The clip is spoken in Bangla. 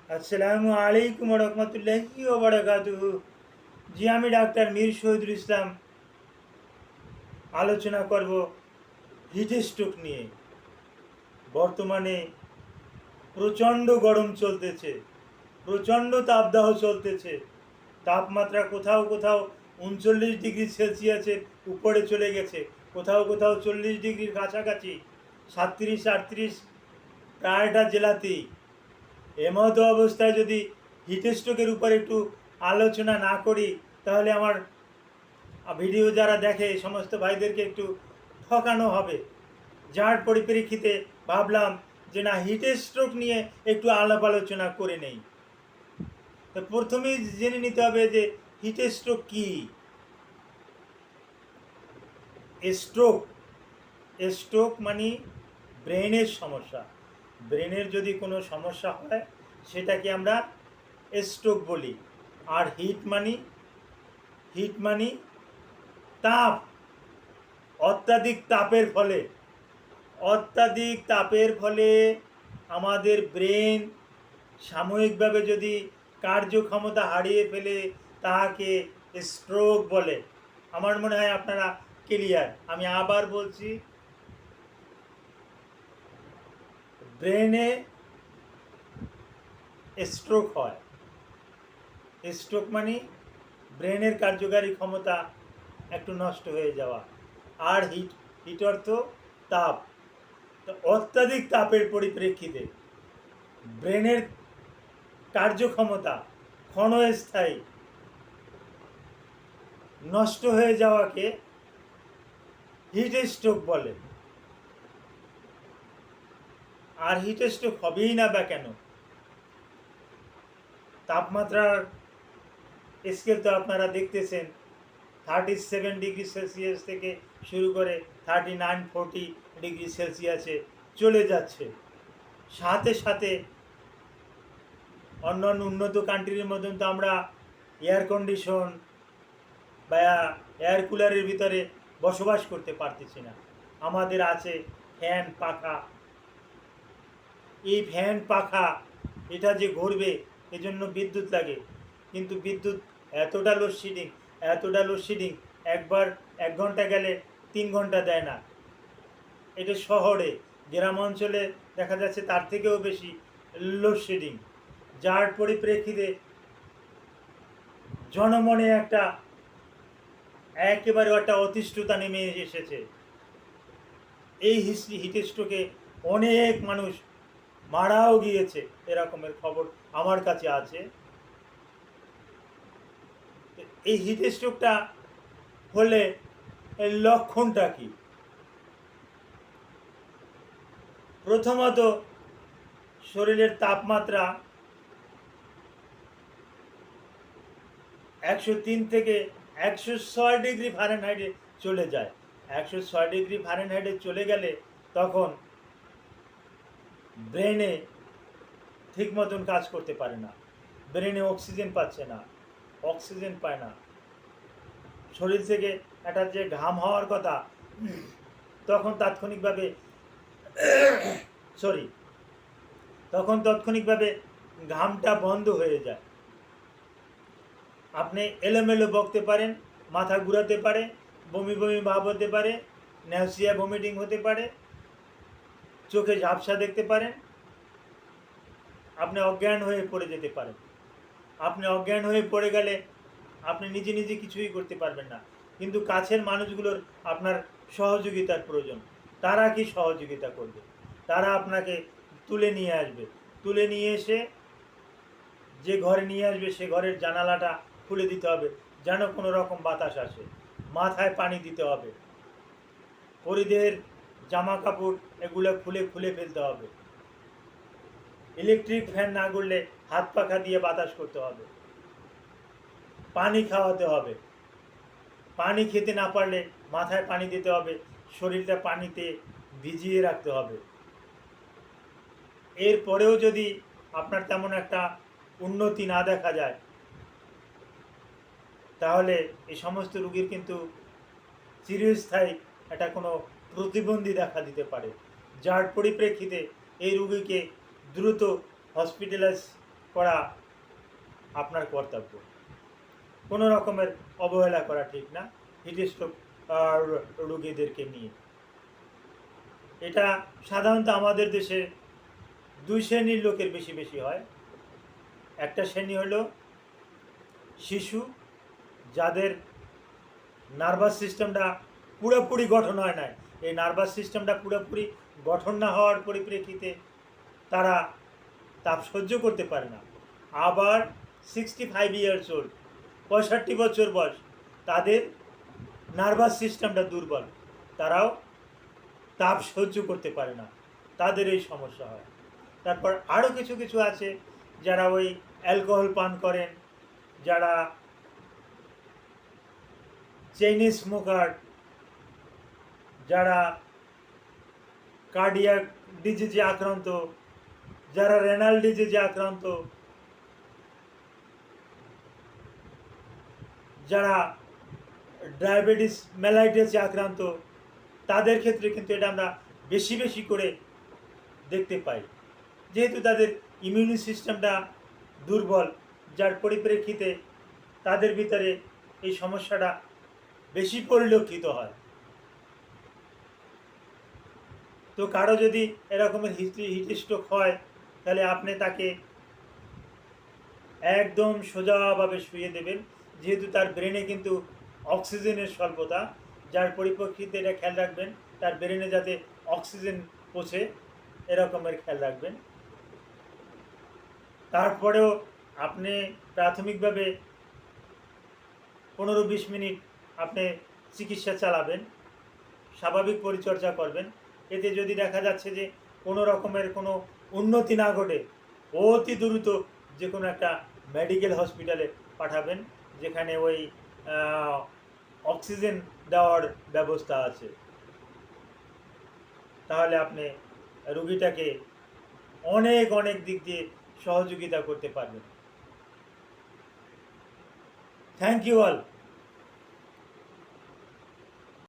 আসসালামু আলাইকুম রহমতুল্লাহি ওয়া বারাকাতুহু। জি, আমি ডাক্তার মীর শহীদুল ইসলাম আলোচনা করব হিট স্ট্রোক নিয়ে। বর্তমানে প্রচণ্ড গরম চলতেছে, প্রচণ্ড তাপদাহ চলতেছে। তাপমাত্রা কোথাও কোথাও 39 ডিগ্রি সেলসিয়াসের উপরে চলে গেছে, কোথাও কোথাও 40 ডিগ্রির কাছাকাছি, 37-38 প্রায়টা জেলাতেই। এমতো অবস্থায় যদি হিটস্ট্রোকের উপর একটু আলোচনা না করি, তাহলে আমার ভিডিও যারা দেখে সমস্ত ভাইদেরকে একটু ঠকানো হবে। যার পরিপ্রেক্ষিতে ভাবলাম যে না, হিটস্ট্রোক নিয়ে একটু আলাপ আলোচনা করে নেই। তো প্রথমেই জেনে নিতে হবে যে হিটস্ট্রোক কী। স্ট্রোক স্ট্রোক মানে ব্রেনের সমস্যা। ব্রেনের যদি কোনো সমস্যা হয় সেটাকে আমরা স্ট্রোক বলি। আর হিট মানি তাপ। অত্যাধিক তাপের ফলে আমাদের ব্রেন সাময়িকভাবে যদি কার্যক্ষমতা হারিয়ে ফেলে তাহাকে স্ট্রোক বলে। আমার মনে হয় আপনারা ক্লিয়ার। আমি আবার বলছি, ব্রেনে স্ট্রোক হয়। স্ট্রোক মানে ব্রেনের কার্যকারী ক্ষমতা একটু নষ্ট হয়ে যাওয়া। আর হিট অর্থ তাপ। তো অত্যাধিক তাপের পরিপ্রেক্ষিতে ব্রেনের কার্যক্ষমতা ক্ষণস্থায়ী নষ্ট হয়ে যাওয়াকে হিট স্ট্রোক বলে। আর হিট স্ট্রোক হবেই না বা কেন? তাপমাত্রার স্কেল তো আপনারা দেখতেছেন, 37 ডিগ্রি সেলসিয়াস থেকে শুরু করে 39-40 ডিগ্রি সেলসিয়াসে চলে যাচ্ছে। সাথে সাথে অন্যান্য উন্নত কান্ট্রির মতন তো আমরা এয়ার কন্ডিশন বা এয়ার কুলারের ভিতরে বসবাস করতে পারতেছি না। আমাদের আছে ফ্যান, পাখা। এই ফ্যান পাখা এটা যে ঘুরবে এজন্য বিদ্যুৎ লাগে, কিন্তু বিদ্যুৎ এতটা লোডশেডিং একবার 1 ঘন্টা গেলে 3 ঘন্টা দেয় না। এটা শহরে, গ্রাম অঞ্চলে দেখা যাচ্ছে তার থেকেও বেশি লোডশেডিং। যার পরিপ্রেক্ষিতে জনমনে একেবারে একটা অতিষ্ঠতা নেমে এসেছে। এই হিটস্ট্রোকে অনেক মানুষ মারাও গিয়েছে, এরকমের খবর আমার কাছে আছে। এই হিটস্ট্রোকটা হলে এর লক্ষণটা কি? প্রথমত, শরীরের তাপমাত্রা 103 থেকে 106 ডিগ্রি ফারেনহাইটে চলে যায়। 106 ডিগ্রি ফারেনহাইটে চলে গেলে তখন ব্রেনে ঠিক মতন কাজ করতে পারে না, ব্রেনে অক্সিজেন পায় না। শরীর থেকে একটা যে ঘাম হওয়ার কথা, তখন তাৎক্ষণিকভাবে ঘামটা বন্ধ হয়ে যায়। আপনি এলোমেলো বকতে পারেন, মাথা ঘুরাতে পারে, বমি বমি ভাব হতে পারে, ন্যাউসিয়া ভমিটিং হতে পারে, চোখে ঝাপসা দেখতে পারেন, আপনি অজ্ঞান হয়ে পড়ে যেতে পারেন। আপনি অজ্ঞান হয়ে পড়ে গেলে আপনি নিজে নিজে কিছুই করতে পারবেন না, কিন্তু কাছের মানুষগুলোর আপনার সহযোগিতার প্রয়োজন। তারা কি সহযোগিতা করবে? তারা আপনাকে তুলে নিয়ে এসে যে ঘরে নিয়ে আসবে সে ঘরের জানালাটা খুলে দিতে হবে যেন কোনো রকম বাতাস আসে। মাথায় পানি দিতে হবে, পরিধেয়ের জামা কাপড় এগুলো খুলে ফেলতে হবে। ইলেকট্রিক ফ্যান না করলে হাত পাখা দিয়ে বাতাস করতে হবে। পানি খাওয়াতে হবে, পানি খেতে না পারলে মাথায় পানি দিতে হবে, শরীরটা পানিতে ভিজিয়ে রাখতে হবে। এরপরেও যদি আপনার তেমন একটা উন্নতি না দেখা যায়, তাহলে এই সমস্ত রোগীর কিন্তু চিরস্থায়ী একটা কোনো প্রতিবন্ধী দেখা দিতে পারে, যার পরিপ্রেক্ষিতে এই রোগীকে দ্রুত হসপিটালাইজ করা আপনার কর্তব্য। কোনো রকমের অবহেলা করা ঠিক না হিটস্ট্রোক রোগীদেরকে নিয়ে। এটা সাধারণত আমাদের দেশে দুই শ্রেণীর লোকের বেশি বেশি হয়। একটা শ্রেণী হলো শিশু, যাদের নার্ভাস সিস্টেমটা পুরোপুরি গঠন হয় নাই। এই নার্ভাস সিস্টেমটা পুরোপুরি গঠন না হওয়ার পরিপ্রেক্ষিতে তারা তাপ সহ্য করতে পারে না। আবার 65 ইয়ার্স ওল্ড, 65 বছর বয়স, তাদের নার্ভাস সিস্টেমটা দুর্বল, তারাও তাপ সহ্য করতে পারে না, তাদের এই সমস্যা হয়। তারপর আরও কিছু কিছু আছে যারা ওই অ্যালকোহল পান করেন, যারা চেইন স্মোকার, যারা কার্ডিয়াক ডিজিজে আক্রান্ত, যারা রেনাল ডিজিজে আক্রান্ত, যারা ডায়াবেটিস মেলাইটাসে আক্রান্ত, তাদের ক্ষেত্রে কিন্তু এটা আমরা বেশি বেশি করে দেখতে পাই, যেহেতু তাদের ইমিউনি সিস্টেমটা দুর্বল, যার পরিপ্রেক্ষিতে তাদের ভিতরে এই সমস্যাটা বেশি পরিলক্ষিত হয়। তো কারো যদি এরকমের হিটস্ট্রোক হয়, তাহলে আপনি তাকে একদম সোজাভাবে শুয়ে দেবেন, যেহেতু তার ব্রেনে কিন্তু অক্সিজেনের স্বল্পতা, যার পরিপ্রেক্ষিতে এটা খেয়াল রাখবেন তার ব্রেনে যাতে অক্সিজেন পৌঁছে, এরকমের খেয়াল রাখবেন। তারপরেও আপনি প্রাথমিকভাবে 15-20 মিনিট আপনি চিকিৎসা চালাবেন, স্বাভাবিক পরিচর্যা করবেন। এতে যদি দেখা যাচ্ছে যে কোনো রকমের কোনো উন্নতি না ঘটে, অতি দ্রুত যে কোনো একটা মেডিকেল হসপিটালে পাঠাবেন, যেখানে ওই অক্সিজেন দেওয়ার ব্যবস্থা আছে। তাহলে আপনি রোগীটাকে অনেক অনেক দিক দিয়ে সহযোগিতা করতে পারবেন। Thank you all.